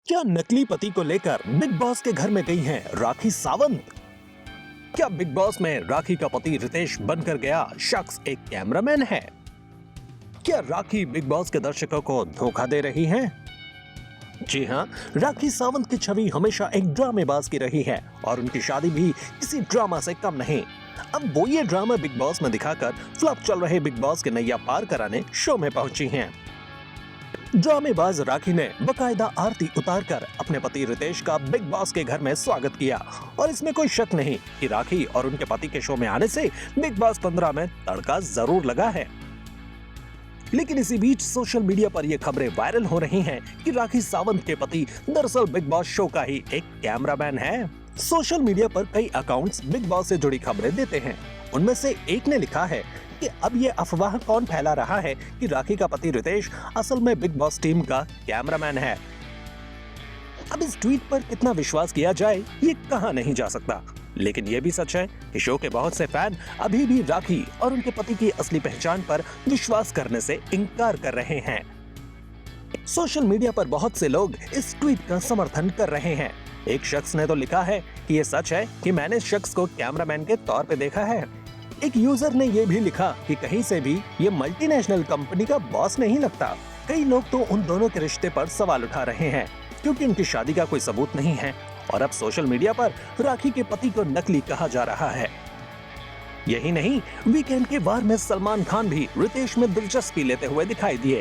क्या नकली पति को लेकर बिग बॉस के घर में गई हैं राखी सावंत? क्या बिग बॉस में राखी का पति रितेश बनकर गया शख्स एक कैमरामैन है? क्या राखी बिग बॉस के दर्शकों को धोखा दे रही हैं? जी हां, राखी सावंत की छवि हमेशा एक ड्रामेबाज की रही है और उनकी शादी भी किसी ड्रामा से कम नहीं। अब वो ये ड्रामा बिग बॉस में दिखाकर फ्लॉप चल रहे बिग बॉस के नैया पार कराने शो में पहुंची हैं। ड्रामेबाज राखी ने बकायदा आरती उतारकर अपने पति रितेश का बिग बॉस के घर में स्वागत किया और इसमें कोई शक नहीं कि राखी और उनके पति के शो में आने से बिग बॉस 15 में तड़का जरूर लगा है। लेकिन इसी बीच सोशल मीडिया पर यह खबरें वायरल हो रही हैं कि राखी सावंत के पति दरअसल बिग बॉस शो का ही एक कैमरामैन है। सोशल मीडिया पर कई अकाउंट्स बिग बॉस से जुड़ी खबरें देते हैं। उनमें से एक ने लिखा है कि अब ये अफवाह कौन फैला रहा है कि राखी का पति रितेश असल में बिग बॉस टीम का कैमरामैन है। अब इस ट्वीट पर कितना विश्वास किया जाए ये कहा नहीं जा सकता, लेकिन ये भी सच है कि शो के बहुत से फैन अभी भी राखी और उनके पति की असली पहचान पर विश्वास करने से इनकार कर रहे हैं। सोशल मीडिया पर बहुत से लोग इस ट्वीट का समर्थन कर रहे हैं। एक शख्स ने तो लिखा है कि ये सच है कि मैंने इस शख्स को कैमरामैन के तौर पे देखा है। एक यूजर ने ये भी लिखा कि कहीं से भी ये मल्टीनेशनल कंपनी का बॉस नहीं लगता। कई लोग तो उन दोनों के रिश्ते पर सवाल उठा रहे हैं क्योंकि उनकी शादी का कोई सबूत नहीं है और अब सोशल मीडिया पर राखी के पति को नकली कहा जा रहा है। यही नहीं, वीकेंड के वार में सलमान खान भी रितेश में दिलचस्पी लेते हुए दिखाई दिए।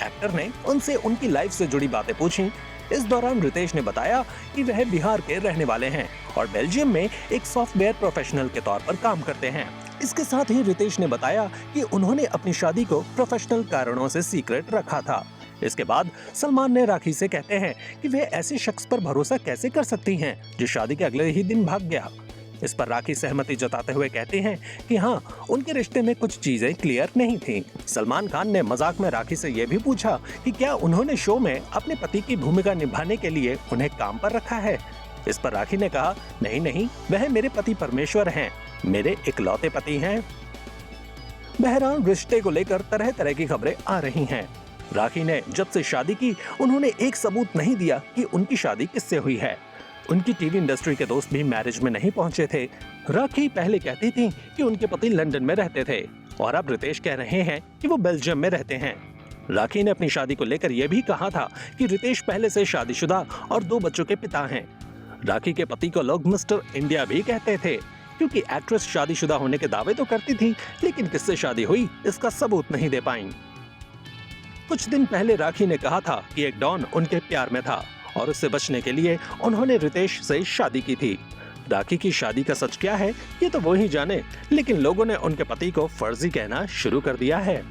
एक्टर ने उनसे उनकी लाइफ से जुड़ी बातें पूछी। इस दौरान रितेश ने बताया कि वह बिहार के रहने वाले हैं और बेल्जियम में एक सॉफ्टवेयर प्रोफेशनल के तौर पर काम करते हैं। इसके साथ ही रितेश ने बताया कि उन्होंने अपनी शादी को प्रोफेशनल कारणों से सीक्रेट रखा था। इसके बाद सलमान ने राखी से कहते हैं कि वे ऐसे शख्स पर भरोसा कैसे कर सकती हैं जो शादी के अगले ही दिन भाग गया। इस पर राखी सहमति जताते हुए कहते हैं कि हाँ, उनके रिश्ते में कुछ चीजें क्लियर नहीं थी। सलमान खान ने मजाक में राखी से यह भी पूछा कि क्या उन्होंने शो में अपने पति की भूमिका निभाने के लिए उन्हें काम पर रखा है। इस पर राखी ने कहा, नहीं, वह मेरे पति परमेश्वर हैं, मेरे इकलौते पति हैं। बहरहाल रिश्ते को लेकर तरह तरह की खबरें आ रही हैं। राखी ने जब से शादी की उन्होंने एक सबूत नहीं दिया कि उनकी शादी किससे हुई है। उनकी टीवी इंडस्ट्री के दोस्त भी मैरिज में नहीं पहुंचे थे। राखी पहले कहती थी कि उनके पति लंदन में रहते थे और अब रितेश कह रहे हैं कि वो बेल्जियम में रहते हैं। राखी ने अपनी शादी को लेकर यह भी कहा था कि रितेश पहले से शादीशुदा और 2 बच्चों के पिता हैं। राखी के पति को लोग मिस्टर इंडिया भी कहते थे क्योंकि एक्ट्रेस शादीशुदा होने के दावे तो करती थी, लेकिन किससे शादी हुई इसका सबूत नहीं दे पाई। कुछ दिन पहले राखी ने कहा था कि एक डॉन उनके प्यार में था और उससे बचने के लिए उन्होंने रितेश से शादी की थी। राखी की शादी का सच क्या है ये तो वो ही जाने, लेकिन लोगों ने उनके पति को फर्जी कहना शुरू कर दिया है।